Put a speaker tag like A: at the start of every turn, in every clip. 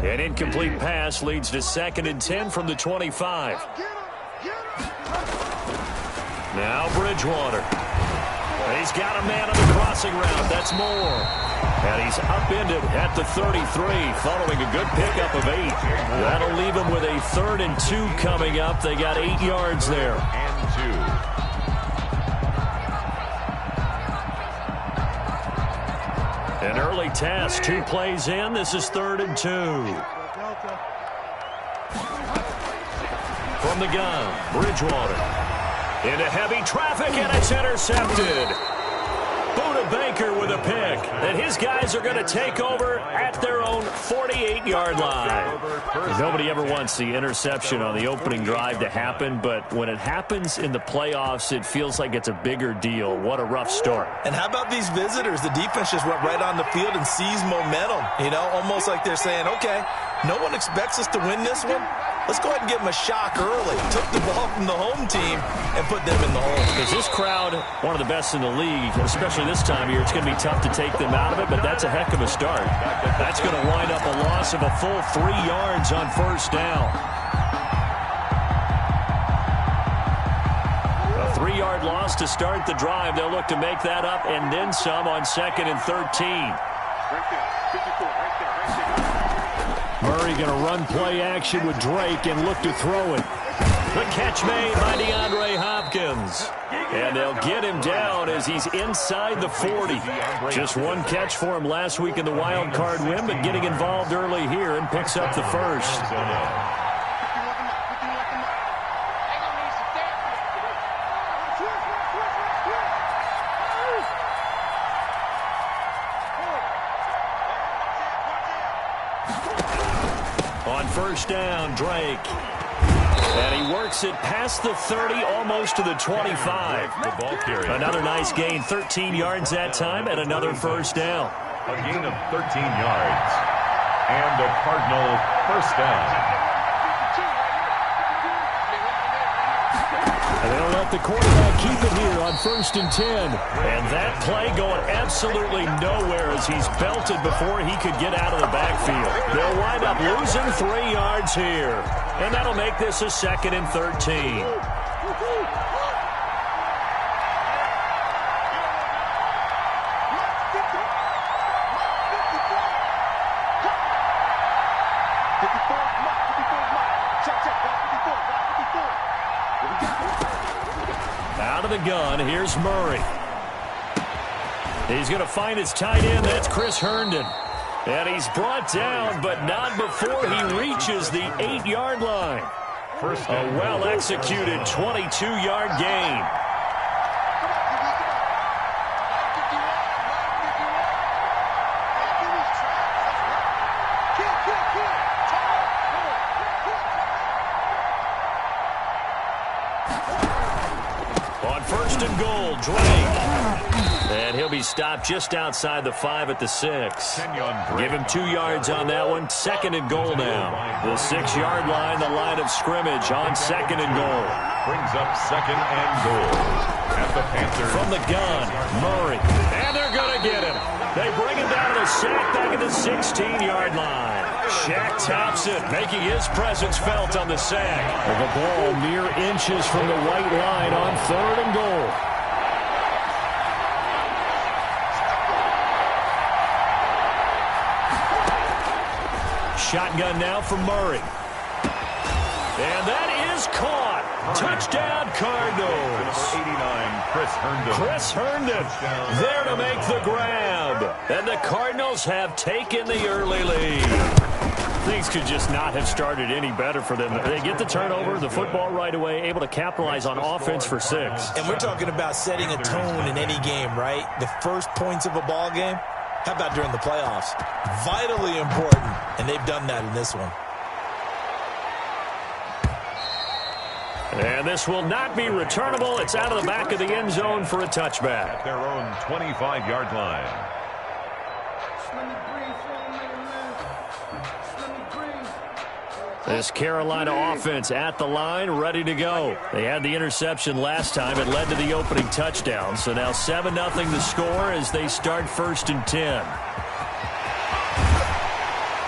A: An incomplete pass leads to 2nd and 10 from the 25. Now Bridgewater. He's got a man on the crossing route. That's Moore. And he's upended at the 33 following a good pickup of 8. That'll leave him with a 3rd and 2 coming up. They got 8 yards there. An early task, 2 plays in. This is 3rd and 2. From the gun, Bridgewater. Into heavy traffic, and it's intercepted. Buda Baker with a pick. And his guys are going to take over at their own 48-yard line. Nobody ever wants the interception on the opening drive to happen, but when it happens in the playoffs, it feels like it's a bigger deal. What a rough start.
B: And how about these visitors? The defense just went right on the field and seized momentum. You know, almost like they're saying, okay, no one expects us to win this one. Let's go ahead and give them a shock early. Took the ball from the home team and put them in the hole.
A: Because this crowd, one of the best in the league, especially this time of year, it's going to be tough to take them out of it, but that's a heck of a start. That's going to wind up a loss of a full 3 yards on 1st down. A 3-yard loss to start the drive. They'll look to make that up and then some on 2nd and 13. Murray going to run play action with Drake and look to throw it. The catch made by DeAndre Hopkins. And they'll get him down as he's inside the 40. Just 1 catch for him last week in the wild card win, but getting involved early here and picks up the 1st. On 1st down, Drake. And he works it past the 30, almost to the 25. Another nice gain, 13 yards that time, and another 1st down.
C: A gain of 13 yards. And a Cardinal 1st down.
A: And they'll let the quarterback keep it here on 1st and 10. And that play going absolutely nowhere as he's belted before he could get out of the backfield. They'll wind up losing 3 yards here. And that'll make this a 2nd and 13. Out of the gun, here's Murray. He's going to find his tight end. That's Chris Herndon. And he's brought down, but not before he reaches the 8-yard line. A well-executed 22-yard gain. On 1st and goal, Drake. And he'll be stopped just outside the 5 at the 6. Give him 2 yards on that one. 2nd and goal now. The 6-yard line, the line of scrimmage on 2nd and goal.
C: Brings up 2nd and goal. At the Panthers.
A: From the gun, Murray. And they're going to get him. They bring him down to the sack back at the 16-yard line. Shaq Thompson making his presence felt on the sack. The ball mere inches from the white line on 3rd and goal. Shotgun now from Murray. And that is caught. Touchdown, Cardinals.
C: 89, Chris Herndon.
A: There to make the grab. And the Cardinals have taken the early lead. Things could just not have started any better for them. They get the turnover, the football right away, able to capitalize on offense for 6.
B: And we're talking about setting a tone in any game, right? The first points of a ball game. How about during the playoffs? Vitally important, and they've done that in this one.
A: And this will not be returnable. It's out of the back of the end zone for a touchback.
C: Their own 25-yard line.
A: This Carolina offense at the line, ready to go. They had the interception last time. It led to the opening touchdown. So now 7-0 the score as they start 1st and 10.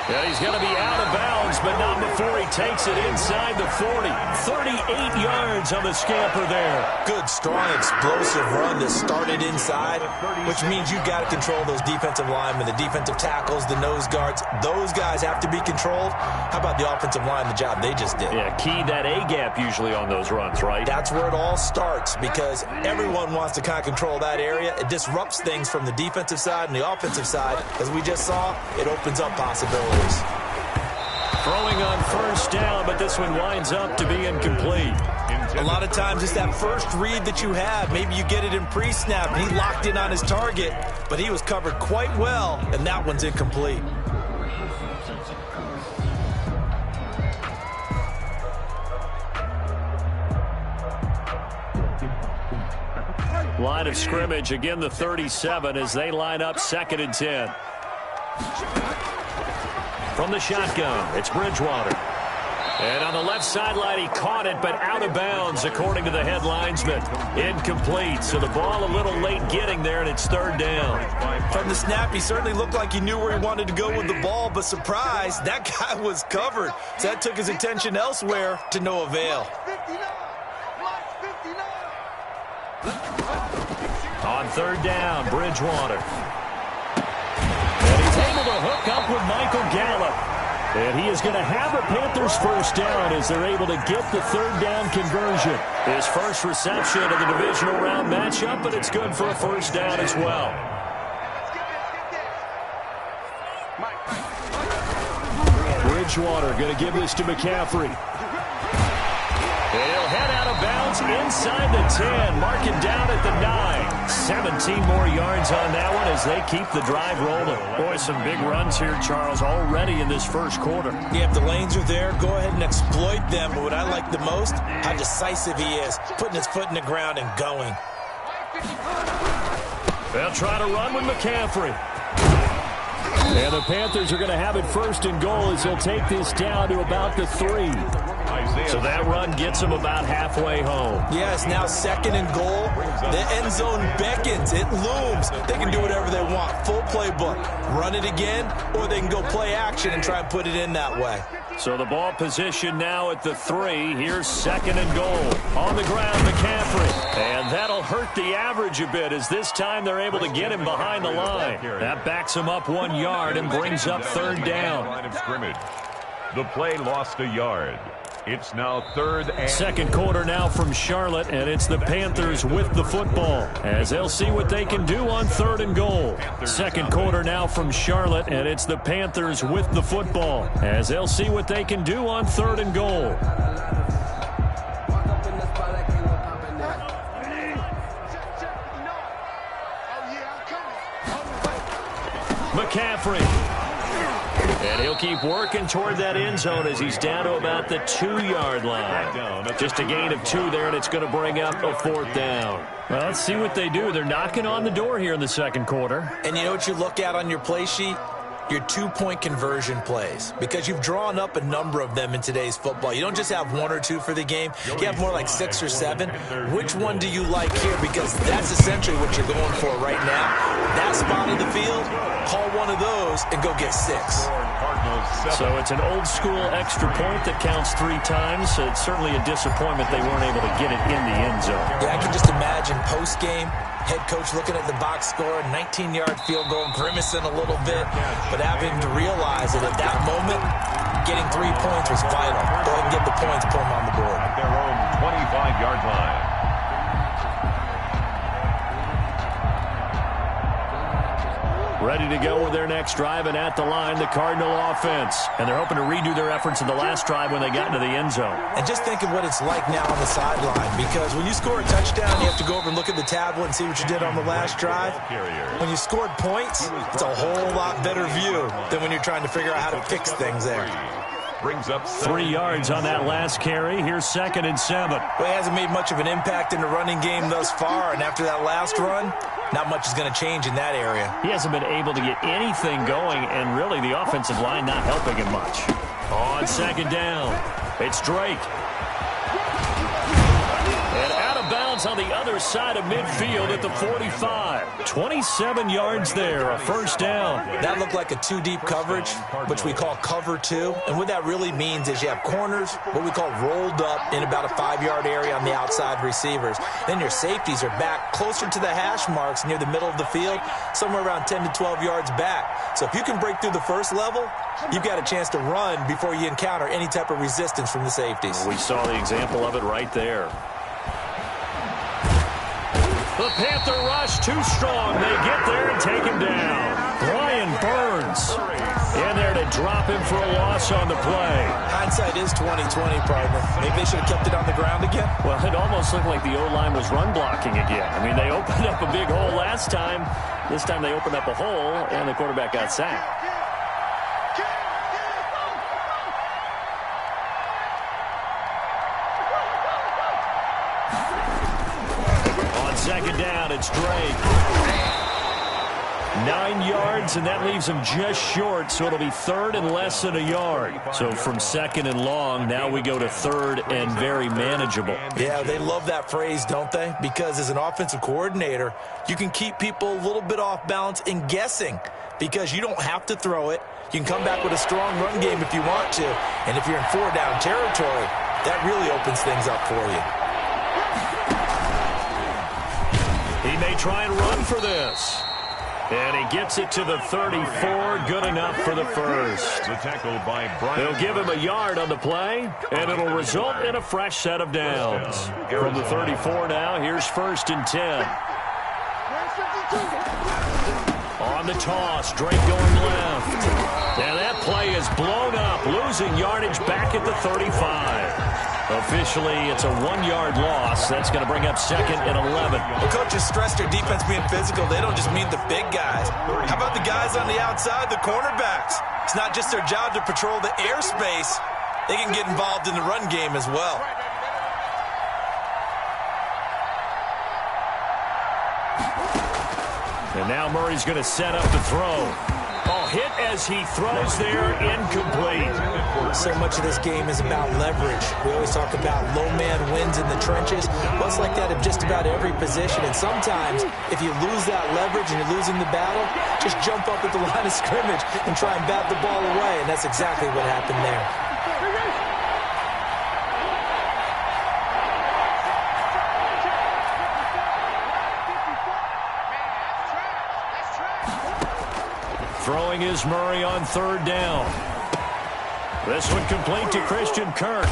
A: And he's going to be out of bounds, but not before he takes it inside the 40. 38 yards on the scamper there.
B: Good, strong, explosive run that started inside, which means you've got to control those defensive linemen, the defensive tackles, the nose guards. Those guys have to be controlled. How about the offensive line, the job they just did?
A: Yeah, key that A-gap usually on those runs, right?
B: That's where it all starts because everyone wants to kind of control that area. It disrupts things from the defensive side and the offensive side. As we just saw, it opens up possibilities.
A: Throwing on first down, but this one winds up to be incomplete.
B: A lot of times it's that first read that you have. Maybe you get it in pre-snap. He locked in on his target, but he was covered quite well, and that one's incomplete.
A: Line of scrimmage, again the 37 as they line up 2nd and 10. From the shotgun, it's Bridgewater. And on the left sideline, he caught it, but out of bounds, according to the head linesman. Incomplete, so the ball a little late getting there, and it's 3rd down.
B: From the snap, he certainly looked like he knew where he wanted to go with the ball, but surprise, that guy was covered. So that took his attention elsewhere to no avail.
A: On 3rd down, Bridgewater. And he's able to hook up with Michael Gallup. And he is going to have a Panthers first down as they're able to get the 3rd down conversion. His first reception of the divisional round matchup, but it's good for a first down as well. Bridgewater going to give this to McCaffrey. And he'll head out of bounds inside the 10. Mark it down at the 9. 17 more yards on that one as they keep the drive rolling. Boy, some big runs here, Charles, already in this first quarter.
B: Yeah, if the lanes are there, go ahead and exploit them. But what I like the most, how decisive he is, putting his foot in the ground and going.
A: They'll try to run with McCaffrey. And the Panthers are going to have it 1st and goal as they'll take this down to about the 3. So that run gets them about halfway home.
B: Yeah, it's now 2nd and goal. The end zone beckons. It looms. They can do whatever they want. Full playbook. Run it again, or they can go play action and try and put it in that way.
A: So the ball position now at the 3. Here's 2nd and goal. On the ground, McCaffrey. And that'll hurt the average a bit as this time they're able to get him behind the line. That backs him up 1 yard and brings up 3rd down.
C: Line of scrimmage. The play lost a yard. It's now 3rd and...
A: 2nd quarter now from Charlotte, and it's the Panthers with the football as they'll see what they can do on 3rd and goal. 2nd quarter now from Charlotte, and it's the Panthers with the football as they'll see what they can do on 3rd and goal. McCaffrey. And he'll keep working toward that end zone as he's down to about the 2-yard line. Just a gain of 2 there, and it's going to bring up a 4th down. Well, let's see what they do. They're knocking on the door here in the 2nd quarter.
B: And you know what you look at on your play sheet? Your 2-point conversion plays, because you've drawn up a number of them in today's football. You don't just have 1 or 2 for the game. You have more like 6 or 7. Which one do you like here? Because that's essentially what you're going for right now. That spot in the field, call one of those and go get 6.
A: So it's an old school extra point that counts 3 times. So it's certainly a disappointment they weren't able to get it in the end zone.
B: Yeah, I can just imagine post-game, head coach looking at the box score, 19-yard field goal, grimacing a little bit, but having to realize that at that moment, getting 3 points was vital. Go ahead and get the points, put them on the board.
C: At their own 25-yard line.
A: Ready to go with their next drive, and at the line, the Cardinal offense. And they're hoping to redo their efforts in the last drive when they got into the end zone.
B: And just think of what it's like now on the sideline, because when you score a touchdown, you have to go over and look at the tablet and see what you did on the last drive. When you scored points, it's a whole lot better view than when you're trying to figure out how to fix things there.
C: Brings up
A: 3 yards on that last carry. Here's 2nd and 7.
B: Well, he hasn't made much of an impact in the running game thus far, and after that last run, not much is going to change in that area.
A: He hasn't been able to get anything going, and really the offensive line not helping him much. On 2nd down, it's Drake. And out of bounds is on the other side of midfield at the 45. 27 yards there, a first down.
B: That looked like a two-deep coverage, which we call cover two. And what that really means is you have corners, what we call rolled up in about a 5-yard area on the outside receivers. Then your safeties are back closer to the hash marks near the middle of the field, somewhere around 10 to 12 yards back. So if you can break through the first level, you've got a chance to run before you encounter any type of resistance from the safeties.
A: We saw the example of it right there. The Panther rush too strong. They get there and take him down. Brian Burns in there to drop him for a loss on the play.
B: Hindsight is 20/20, partner. Maybe they should have kept it on the ground again.
A: Well, it almost looked like the O-line was run blocking again. I mean, they opened up a big hole last time. This time they opened up a hole, and the quarterback got sacked. Second down, it's Drake. 9 yards, and that leaves him just short, so it'll be third and less than a yard. So from second and long, now we go to third and very manageable.
B: Yeah, they love that phrase, don't they? Because as an offensive coordinator, you can keep people a little bit off balance and guessing because you don't have to throw it. You can come back with a strong run game if you want to, and if you're in 4-down territory, that really opens things up for you.
A: He may try and run for this. And he gets it to the 34. Good enough for the first.
C: The tackle by Brian.
A: They'll give him a yard on the play, and it'll result in a fresh set of downs. From the 34 now, here's 1st and 10. On the toss, Drake going left. And that play is blown up, losing yardage back at the 35. Officially, it's a 1-yard loss. That's going to bring up 2nd and 11.
B: The coaches stress their defense being physical. They don't just mean the big guys. How about the guys on the outside, the cornerbacks? It's not just their job to patrol the airspace. They can get involved in the run game as well.
A: And now Murray's going to set up to throw. Oh, hit as he throws there, incomplete.
B: So much of this game is about leverage. We always talk about low man wins in the trenches. Well, it's like that in just about every position. And sometimes, if you lose that leverage and you're losing the battle, just jump up at the line of scrimmage and try and bat the ball away. And that's exactly what happened there.
A: Throwing is Murray on 3rd down. This one complete to Christian Kirk.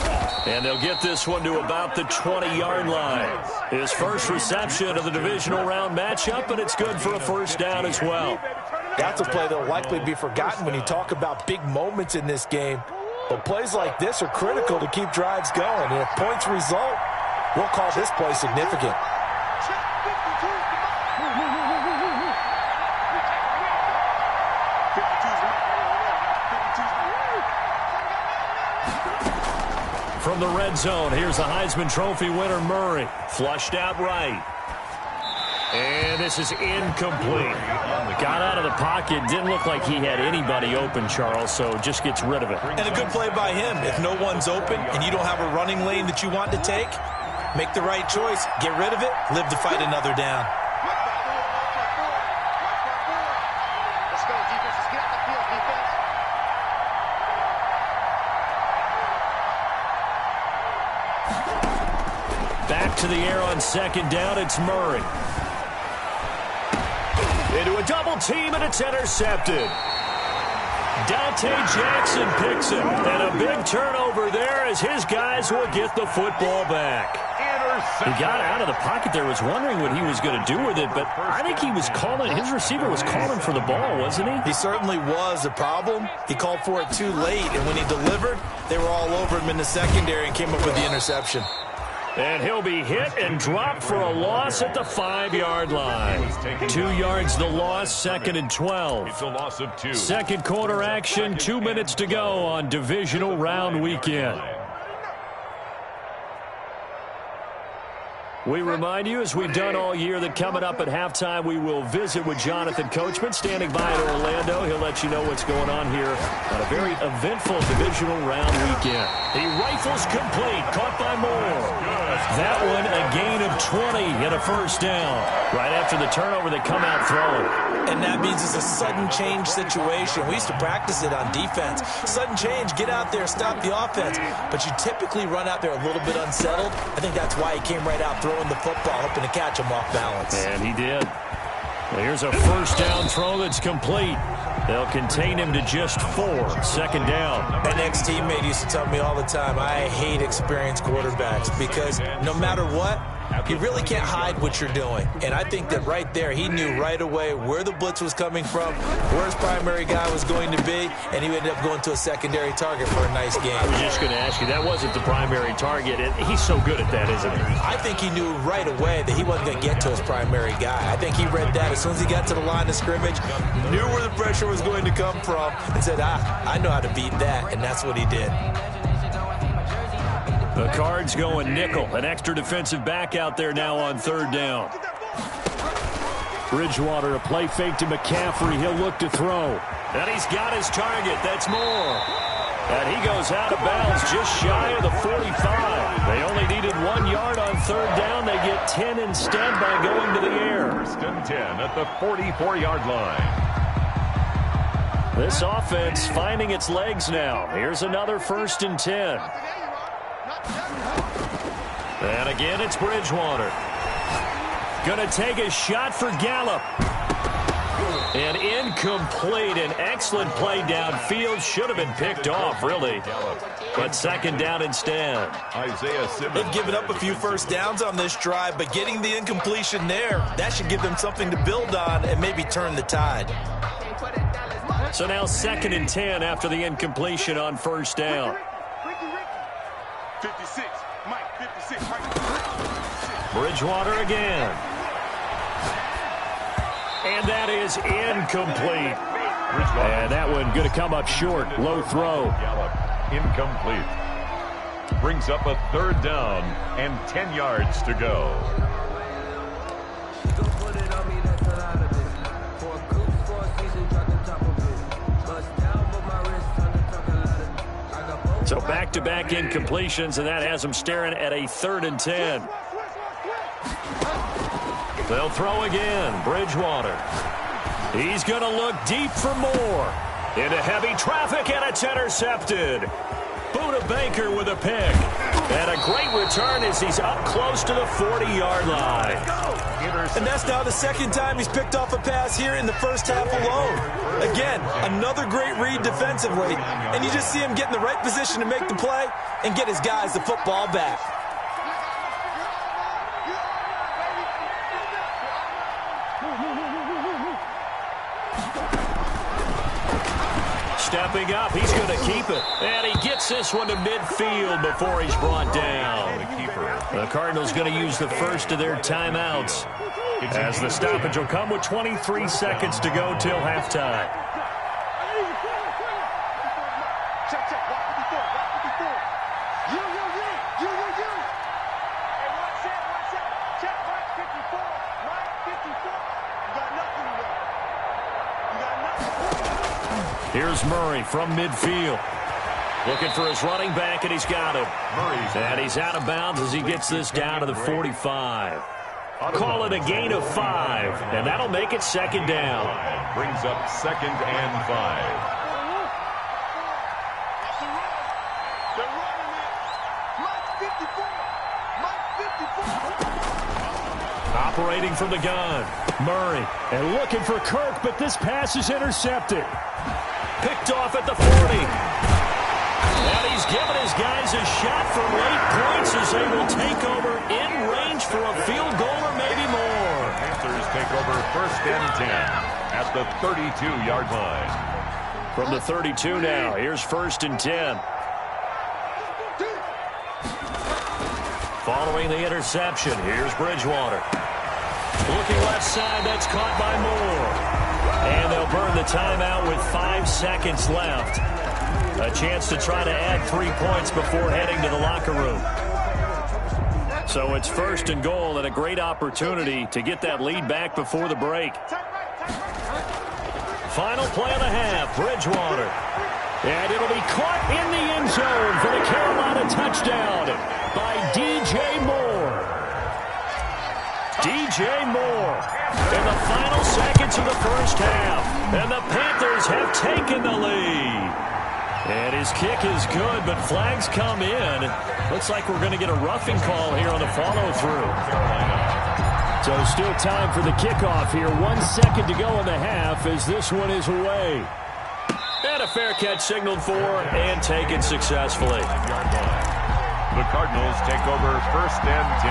A: And they'll get this one to about the 20-yard line. His first reception of the divisional round matchup, and it's good for a 1st down as well.
B: That's a play that will likely be forgotten when you talk about big moments in this game. But plays like this are critical to keep drives going. And if points result, we'll call this play significant.
A: From the red zone, here's the Heisman Trophy winner, Murray. Flushed out right. And this is incomplete. Got out of the pocket. Didn't look like he had anybody open, Charles, so just gets rid of it.
B: And a good play by him. If no one's open and you don't have a running lane that you want to take, make the right choice. Get rid of it. Live to fight another down.
D: Let's go, defense. Let's get out the field, defense.
A: Back to the air on 2nd down. It's Murray. Into a double team, and it's intercepted. Dante Jackson picks him, and a big turnover there as his guys will get the football back. He got out of the pocket there, was wondering what he was going to do with it, but I think he was calling, his receiver was calling for the ball, wasn't he?
B: He certainly was. The problem, he called for it too late, and when he delivered, they were all over him in the secondary and came up with the interception.
A: And he'll be hit and dropped for a loss at the 5-yard line. 2 yards the loss, 2nd and 12.
C: It's a loss of 2.
A: Second quarter action, 2 minutes to go on divisional round weekend. We remind you, as we've done all year, that coming up at halftime, we will visit with Jonathan Coachman, standing by in Orlando. He'll let you know what's going on here on a very eventful divisional round weekend. He rifles complete, caught by Moore. That one a gain of 20 and a first down. Right after the turnover, they come out throwing.
B: And that means it's a sudden change situation. We used to practice it on defense. Sudden change, get out there, stop the offense. But you typically run out there a little bit unsettled. I think that's why he came right out throwing the football, hoping to catch him off balance.
A: And he did. Here's a first down throw that's complete. They'll contain him to just 4. Second down.
B: An ex-teammate used to tell me all the time, I hate experienced quarterbacks because no matter what, you really can't hide what you're doing. And I think that right there, he knew right away where the blitz was coming from, where his primary guy was going to be, and he ended up going to a secondary target for a nice game.
A: I was just going to ask you, that wasn't the primary target. He's so good at that, isn't he?
B: I think he knew right away that he wasn't going to get to his primary guy. I think he read that as soon as he got to the line of scrimmage, knew where the pressure was going to come from, and said, I know how to beat that, and that's what he did.
A: The Cards going nickel. An extra defensive back out there now on third down. Bridgewater, a play fake to McCaffrey. He'll look to throw. And he's got his target. That's Moore. And he goes out of bounds just shy of the 45. They only needed 1 yard on third down. They get 10 instead by going to the air.
C: First and 10 at the 44-yard line.
A: This offense finding its legs now. Here's another first and 10. And again, it's Bridgewater. Going to take a shot for Gallup. And incomplete. An excellent play downfield. Should have been picked off, really. But second down instead.
C: Isaiah Simmons.
B: They've given up a few first downs on this drive, but getting the incompletion there, that should give them something to build on and maybe turn the tide.
A: So now second and 10 after the incompletion on first down.
D: 56. Mike, 56.
A: Bridgewater again. And that is incomplete. And that one going to come up short. Low throw.
C: Gallup, incomplete. Brings up a third down and 10 yards to go.
A: So back-to-back incompletions, and that has them staring at a third and 10. They'll throw again. Bridgewater. He's going to look deep for more. Into heavy traffic, and it's intercepted. Buda Baker with a pick. And a great return as he's up close to the 40-yard line.
B: And that's now the second time he's picked off a pass here in the first half alone. Again, another great read defensively. And you just see him get in the right position to make the play and get his guys the football back.
A: Stepping up, he's going to keep it. And he gets this one to midfield before he's brought down. The Cardinals going to use the first of their timeouts, as the stoppage will come with 23 seconds to go till halftime.
D: Check, check. 154. 154. You. Hey, watch out. Check, Mike 54. Mike 54. You got nothing there. You got nothing.
A: Here's Murray from midfield. Looking for his running back, and he's got him. And he's out of bounds as he gets this down to the 45. Call it a gain of 5, and that'll make it second down.
C: Brings up second and 5.
A: Operating from the gun. Murray. And looking for Kirk, but this pass is intercepted. Picked off at the 40. And he's given his guys a shot for late points as they will take over in range for a field goal or maybe more.
C: Panthers take over first and 10 at the 32-yard line.
A: From the 32 now, here's first and 10. Following the interception, here's Bridgewater. Looking left side, that's caught by Moore. And they'll burn the timeout with 5 seconds left. A chance to try to add 3 points before heading to the locker room. So it's first and goal, and a great opportunity to get that lead back before the break. Final play of the half, Bridgewater. And it'll be caught in the end zone for the Carolina touchdown by DJ Moore. DJ Moore in the final seconds of the first half. And the Panthers have taken the lead. And his kick is good, but flags come in. Looks like we're going to get a roughing call here on the follow-through. So still time for the kickoff here. 1 second to go in the half as this one is away. And a fair catch signaled for and taken successfully.
C: The Cardinals take over 1st and 10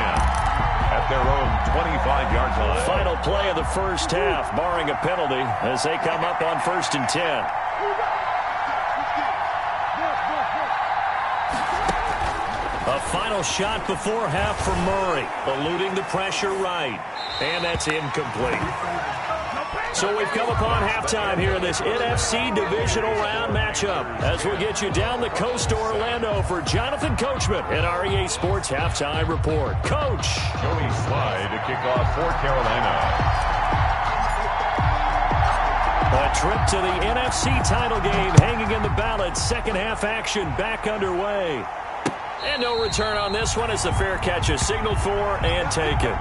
C: at their own 25-yard line.
A: Final play of the first half, barring a penalty, as they come up on 1st and 10. A final shot before half for Murray, eluding the pressure right. And that's incomplete. So we've come upon halftime here in this NFC Divisional Round matchup as we'll get you down the coast to Orlando for Jonathan Coachman and our EA Sports Halftime Report. Coach.
C: Joey Slye to kick off for Carolina.
A: A trip to the NFC title game hanging in the balance. Second half action back underway. And no return on this one as the fair catch is signaled for and taken.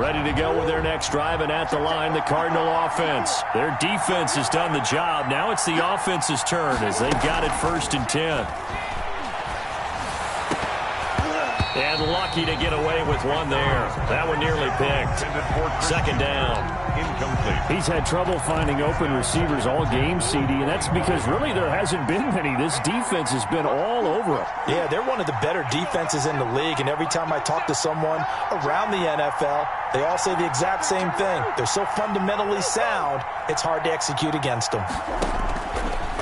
A: Ready to go with their next drive, and at the line, the Cardinal offense. Their defense has done the job. Now it's the offense's turn as they've got it 1st and 10. And lucky to get away with one there. That one nearly picked. Second down.
C: Incomplete.
A: He's had trouble finding open receivers all game, CD, and that's because really there hasn't been many. This defense has been all over him.
B: Yeah, they're one of the better defenses in the league, and every time I talk to someone around the NFL, they all say the exact same thing. They're so fundamentally sound, it's hard to execute against them.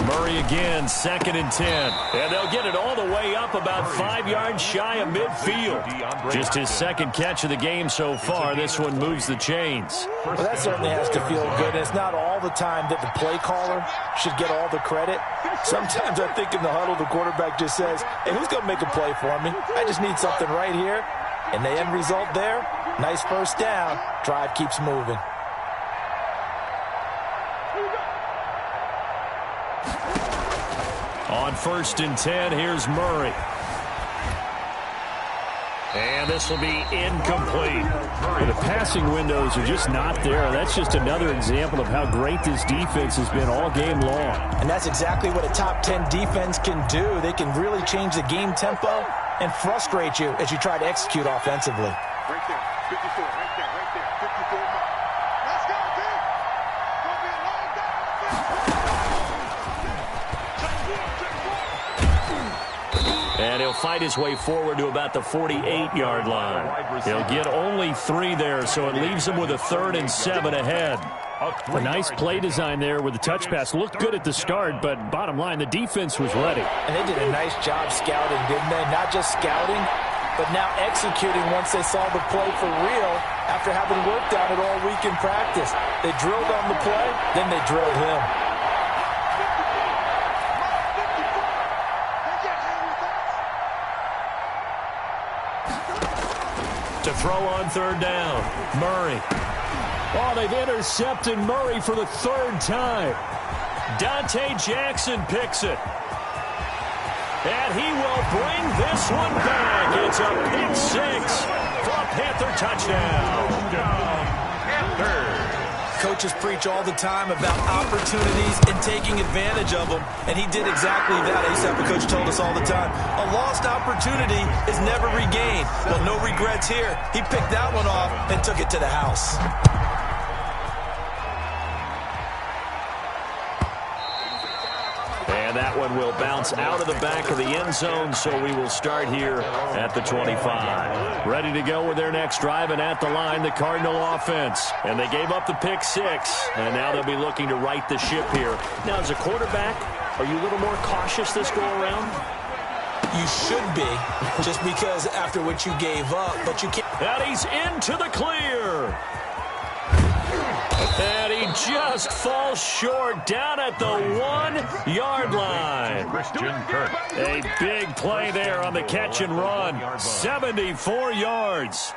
A: Murray again, 2nd and 10. And they'll get it all the way up about 5 yards shy of midfield. Just his second catch of the game so far. This one moves the chains.
B: Well, that certainly has to feel good. And it's not all the time that the play caller should get all the credit. Sometimes I think in the huddle, the quarterback just says, hey, who's going to make a play for me? I just need something right here. And the end result there, nice first down. Drive keeps moving.
A: On 1st and 10, here's Murray. And this will be incomplete. The passing windows are just not there. That's just another example of how great this defense has been all game long.
B: And that's exactly what a top 10 defense can do. They can really change the game tempo and frustrate you as you try to execute offensively.
D: Right there, 54, right there, 54 mark. Let's go, dude. Gonna be a long day.
A: And he'll fight his way forward to about the 48-yard line. He'll get only 3 there, so it leaves him with a 3rd and 7 ahead. A nice play design there with the touch pass. Looked good at the start, but bottom line, the defense was ready.
B: And they did a nice job scouting, didn't they? Not just scouting, but now executing once they saw the play for real after having worked on it all week in practice. They drilled on the play, then they drilled him.
A: To throw on 3rd down, Murray. Oh, they've intercepted Murray for the 3rd time. Dante Jackson picks it. And he will bring this one back. It's a pick 6 for a Panther touchdown.
B: Coaches preach all the time about opportunities and taking advantage of them, and he did exactly that. I used to have a coach told us all the time, a lost opportunity is never regained. Well, no regrets here. He picked that one off and took it to the house.
A: And that one will bounce out of the back of the end zone, so we will start here at the 25. Ready to go with their next drive, and at the line, the Cardinal offense. And they gave up the pick 6, and now they'll be looking to right the ship here. Now, as a quarterback, are you a little more cautious this go-around?
B: You should be, just because after what you gave up, but you can't.
A: And he's into the clear. And he just falls short down at the 1-yard line.
C: Christian Kirk.
A: A big play there on the catch and run. 74 yards.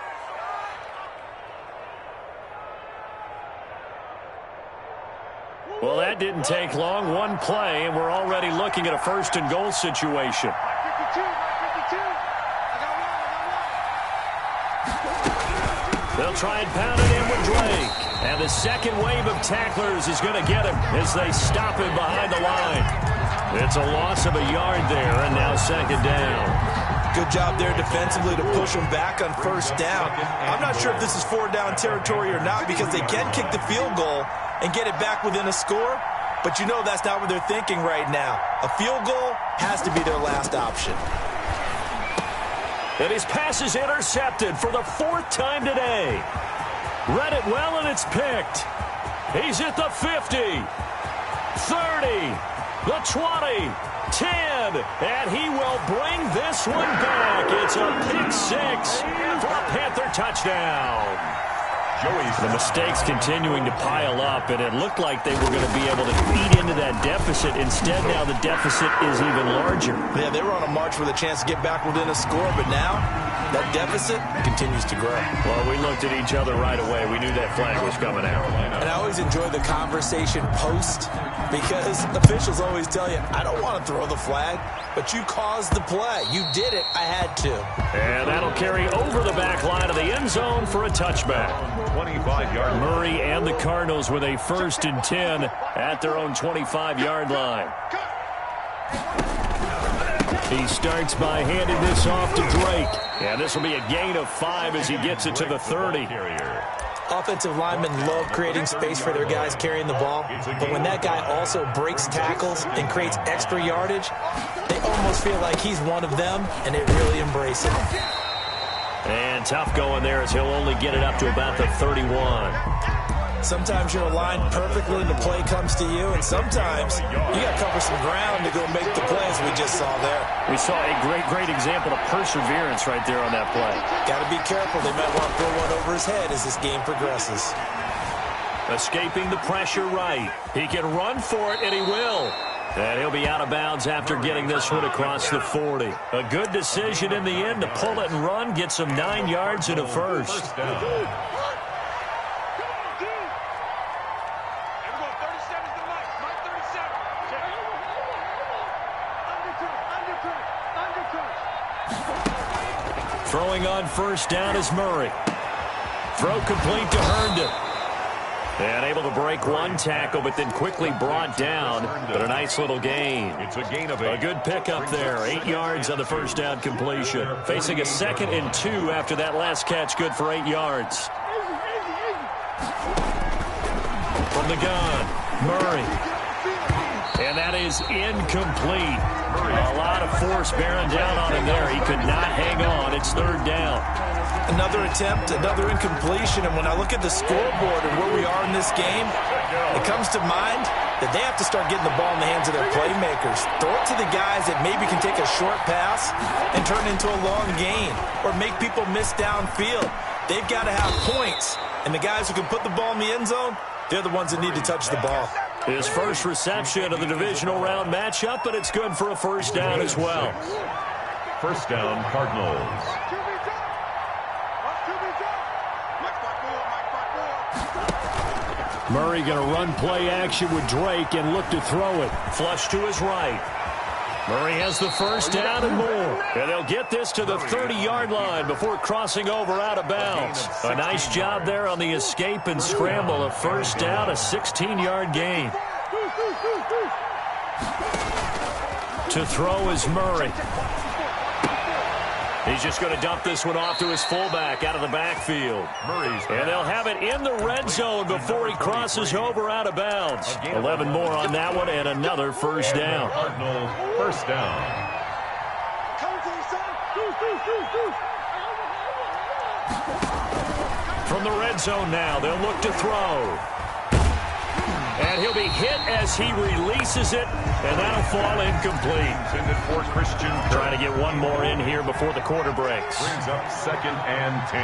A: Well, that didn't take long. One play, and we're already looking at a first-and-goal situation. They'll try and pound it in with Drake. And the second wave of tacklers is going to get him as they stop him behind the line. It's a loss of a yard there, and now second down.
B: Good job there defensively to push them back on first down. I'm not sure if this is four-down territory or not because they can kick the field goal and get it back within a score. But you know that's not what they're thinking right now. A field goal has to be their last option.
A: And his pass is intercepted for the fourth time today. Read it well, and it's picked. He's at the 50, 30, the 20, 10, and he will bring this one back. It's a pick six for a Panther touchdown. The mistakes continuing to pile up, and it looked like they were going to be able to feed into that deficit. Instead, now the deficit is even larger.
B: Yeah, they were on a march with a chance to get back within a score, but now that deficit continues to grow.
A: Well, we looked at each other right away. We knew that flag was coming out.
B: And I always enjoy the conversation post because officials always tell you, I don't want to throw the flag, but you caused the play. You did it. I had to.
A: And that'll carry over the back line of the end zone for a touchback.
C: 25-yard
A: Murray and the Cardinals with a 1st and 10 at their own 25-yard line. He starts by handing this off to Drake. And this will be a gain of 5 as he gets it to the 30.
B: Offensive linemen love creating space for their guys carrying the ball, but when that guy also breaks tackles and creates extra yardage, they almost feel like he's one of them, and they really embrace it.
A: And tough going there as he'll only get it up to about the 31.
B: Sometimes you're aligned perfectly and the play comes to you, and sometimes you got to cover some ground to go make the play, as we just saw there.
A: We saw a great example of perseverance right there on that play.
B: Got to be careful. They might want to throw one over his head as this game progresses.
A: Escaping the pressure right. He can run for it, and he will. And he'll be out of bounds after getting this one across the 40. A good decision in the end to pull it and run, gets him 9 yards and a first. Throwing on first down is Murray. Throw complete to Herndon. And able to break one tackle, but then quickly brought down. But a nice little gain.
C: It's a gain of 8.
A: A good pickup there. 8 yards on the first down completion. Facing a 2nd and 2 after that last catch. Good for 8 yards. From the gun, Murray. And that is incomplete. A lot of force bearing down on him there. He could not hang on. It's 3rd down.
B: Another attempt, another incompletion, and when I look at the scoreboard and where we are in this game, it comes to mind that they have to start getting the ball in the hands of their playmakers. Throw it to the guys that maybe can take a short pass and turn it into a long gain or make people miss downfield. They've got to have points, and the guys who can put the ball in the end zone, they're the ones that need to touch the ball.
A: His first reception of the divisional round matchup, but it's good for a first down as well.
C: First down, Cardinals.
A: Murray going to run play action with Drake and look to throw it. Flush to his right. Murray has the first down and more. And they'll get this to the 30-yard line before crossing over out of bounds. A nice job there on the escape and scramble. A first down, a 16-yard gain. To throw is Murray. He's just going to dump this one off to his fullback out of the backfield. And they'll have it in the red zone before he crosses over out of bounds. 11 more on that one and another first down.
C: Cardinals, first down.
A: From the red zone now, they'll look to throw. And he'll be hit as he releases it, and that'll fall incomplete.
C: Intended for Christian.
A: Trying to get one more in here before the quarter breaks.
C: Brings up 2nd and 10.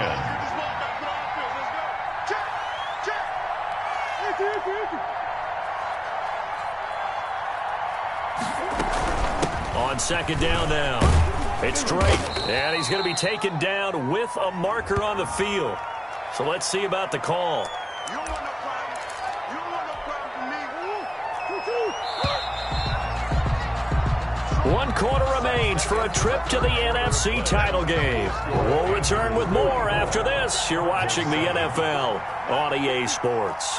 A: On 2nd down now, it's Drake, and he's going to be taken down with a marker on the field. So let's see about the call. 1 quarter remains for a trip to the NFC title game. We'll return with more after this. You're watching the NFL on EA Sports.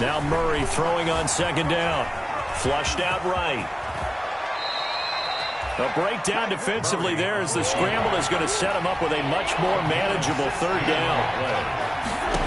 A: Now Murray throwing on 2nd down. Flushed out right. A breakdown defensively there as the scramble is going to set him up with a much more manageable 3rd down.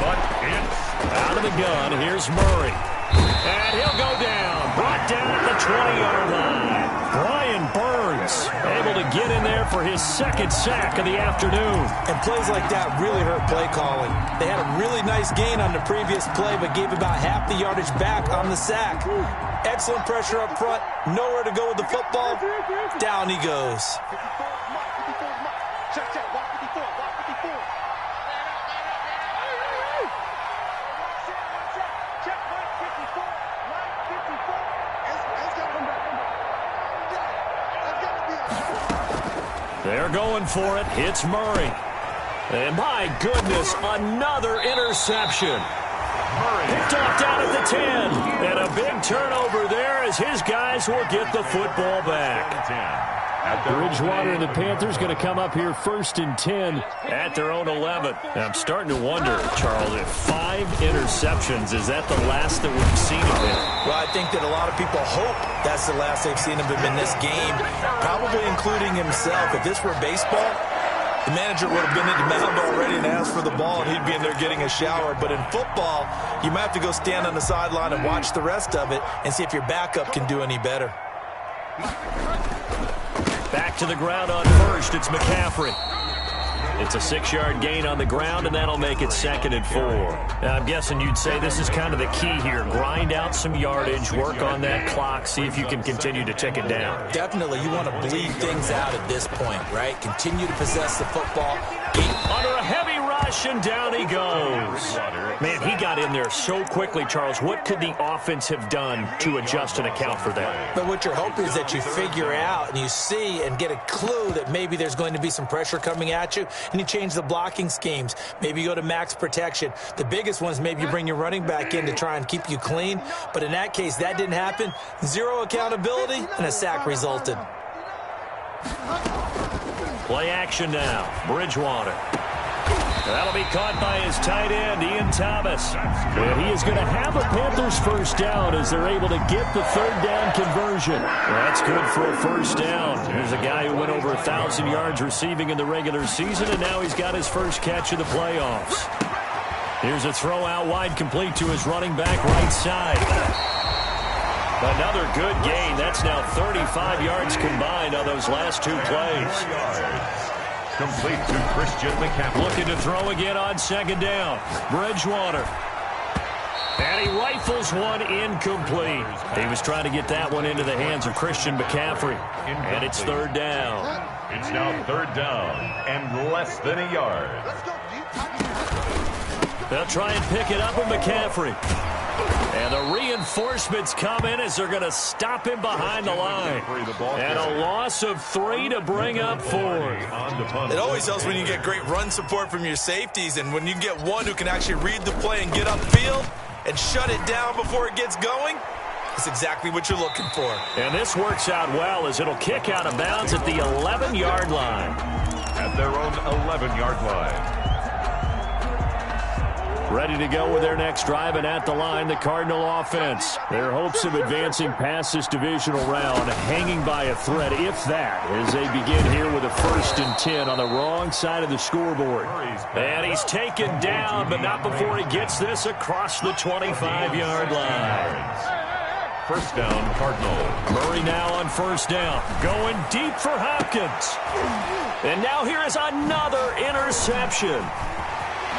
A: But it's out of the gun. Here's Murray. And he'll go down. Brought down at the 20-yard line. Brian Burns able to get in there for his 2nd sack of the afternoon.
B: And plays like that really hurt play calling. They had a really nice gain on the previous play, but gave about half the yardage back on the sack. Excellent pressure up front. Nowhere to go with the football. Down he goes.
A: They're going for it. It's Murray. And my goodness, another interception. Picked off down at the 10. And a big turnover there as his guys will get the football back. Bridgewater and the Panthers going to come up here 1st and 10 at their own 11. And I'm starting to wonder, Charles, if 5 interceptions, is that the last that we've seen of him?
B: Well, I think that a lot of people hope that's the last they've seen of him in this game, probably including himself. If this were baseball, the manager would have been in the mound already and asked for the ball, and he'd be in there getting a shower. But in football, you might have to go stand on the sideline and watch the rest of it and see if your backup can do any better.
A: Back to the ground on 1st. It's McCaffrey. It's a 6-yard gain on the ground, and that'll make it 2nd and 4. Now, I'm guessing you'd say this is kind of the key here. Grind out some yardage, work on that clock, see if you can continue to tick it down.
B: Definitely. You want to bleed things out at this point, right? Continue to possess the football.
A: Under a heavy rush, and down he goes. Man, he got in there so quickly, Charles. What could the offense have done to adjust and account for that?
B: But what you're hoping is that you figure out and you see and get a clue that maybe there's going to be some pressure coming at you, and you change the blocking schemes. Maybe you go to max protection. The biggest one is maybe you bring your running back in to try and keep you clean. But in that case, that didn't happen. 0 accountability, and a sack resulted.
A: Play action now. Bridgewater. That'll be caught by his tight end, Ian Thomas. And he is going to have a Panthers 1st down as they're able to get the 3rd down conversion. That's good for a 1st down. There's a guy who went over 1,000 yards receiving in the regular season, and now he's got his first catch of the playoffs. Here's a throw out wide, complete to his running back right side. Another good gain. That's now 35 yards combined on those last 2 plays.
C: Complete to Christian McCaffrey.
A: Looking to throw again on 2nd down. Bridgewater. And he rifles one incomplete. He was trying to get that one into the hands of Christian McCaffrey. And it's 3rd down.
C: It's now 3rd down and less than a yard.
A: They'll try and pick it up with McCaffrey. And the reinforcements come in as they're going to stop him behind the line. And a loss of 3 to bring up 4.
B: It always helps when you get great run support from your safeties, and when you get one who can actually read the play and get upfield and shut it down before it gets going. That's exactly what you're looking for.
A: And this works out well as it'll kick out of bounds at the 11-yard line.
C: At their own 11-yard line.
A: Ready to go with their next drive, and at the line, the Cardinal offense. Their hopes of advancing past this divisional round hanging by a thread, if that, as they begin here with a 1st and 10 on the wrong side of the scoreboard. And he's taken down, but not before he gets this across the 25-yard line.
C: 1st down, Cardinal.
A: Murray now on 1st down, going deep for Hopkins. And now here is another interception.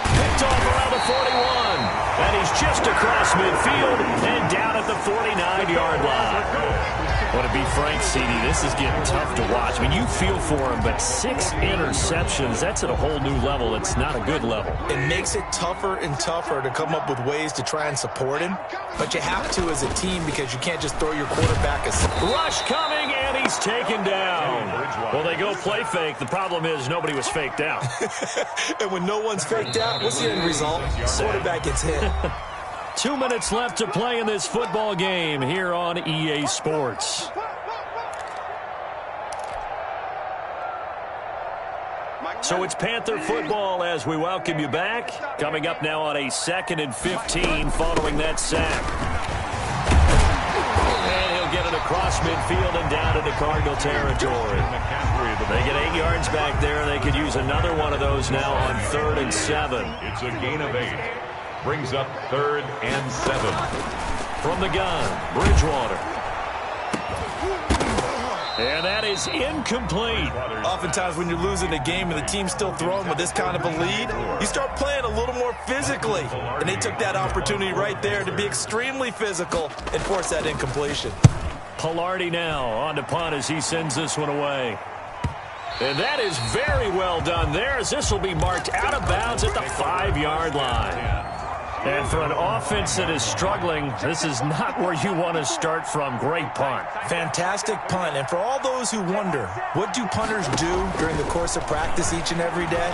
A: Picked off around the 41. And he's just across midfield and down at the 49-yard line. Want to be frank, CD, this is getting tough to watch. I mean, you feel for him, but 6 interceptions, that's at a whole new level. It's not a good level.
B: It makes it tougher and tougher to come up with ways to try and support him. But you have to as a team because you can't just throw your quarterback a...
A: Rush coming, and he's taken down. Well, they go play fake. The problem is nobody was faked out.
B: And when no one's faked out, what's the end result? Quarterback gets hit.
A: 2 minutes left to play in this football game here on EA Sports. So it's Panther football as we welcome you back. Coming up now on a 2nd and 15 following that sack. And he'll get it across midfield and down into Cardinal territory. They get 8 yards back there. They could use another one of those now on 3rd and 7.
C: It's a gain of 8. Brings up 3rd and 7.
A: From the gun, Bridgewater. And that is incomplete.
B: Oftentimes when you're losing a game and the team's still throwing with this kind of a lead, you start playing a little more physically. And they took that opportunity right there to be extremely physical and force that incompletion.
A: Pilardi now on to punt as he sends this one away. And that is very well done there as this will be marked out of bounds at the 5-yard line. And for an offense that is struggling, this is not where you want to start from. Great punt.
B: Fantastic punt. And for all those who wonder, what do punters do during the course of practice each and every day?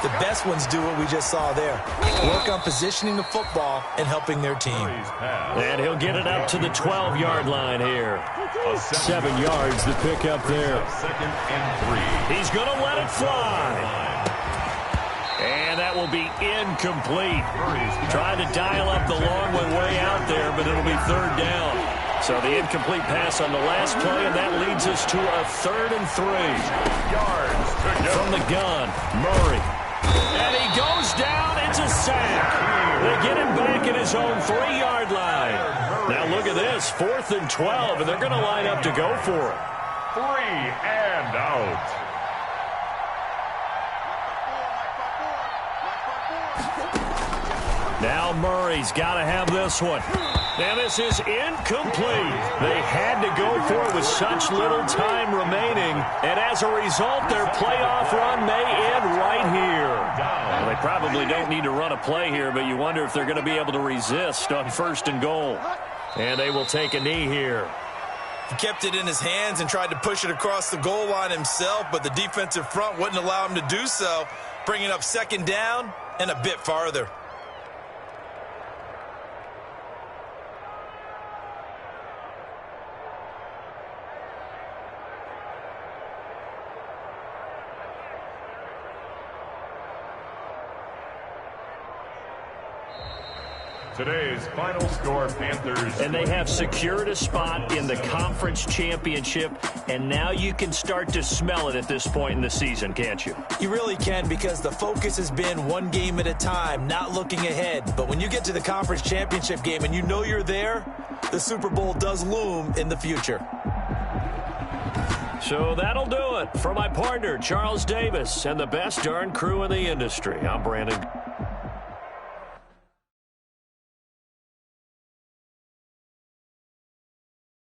B: The best ones do what we just saw there. Work on positioning the football and helping their team.
A: And he'll get it up to the 12-yard line here. 7 yards to pick up there.
C: 2nd and 3.
A: He's going to let it fly. And that will be incomplete. Trying to dial up the long one way out there, but it'll be 3rd down. So the incomplete pass on the last play, and that leads us to a 3rd and 3.
C: Yards to go.
A: From the gun, Murray. And he goes down. It's a sack. They get him back at his own 3-yard line. Now look at this, 4th and 12, and they're going to line up to go for it.
C: 3 and out.
A: Now Murray's got to have this one. Now this is incomplete. They had to go for it with such little time remaining. And as a result, their playoff run may end right here. Well, they probably don't need to run a play here, but you wonder if they're going to be able to resist on 1st and goal. And they will take a knee here.
B: He kept it in his hands and tried to push it across the goal line himself, but the defensive front wouldn't allow him to do so, bringing up 2nd down and a bit farther.
C: Today's final score, Panthers.
A: And they have secured a spot in the conference championship, and now you can start to smell it at this point in the season, can't you?
B: You really can, because the focus has been one game at a time, not looking ahead. But when you get to the conference championship game and you know you're there, the Super Bowl does loom in the future.
A: So that'll do it. For my partner, Charles Davis, and the best darn crew in the industry, I'm Brandon.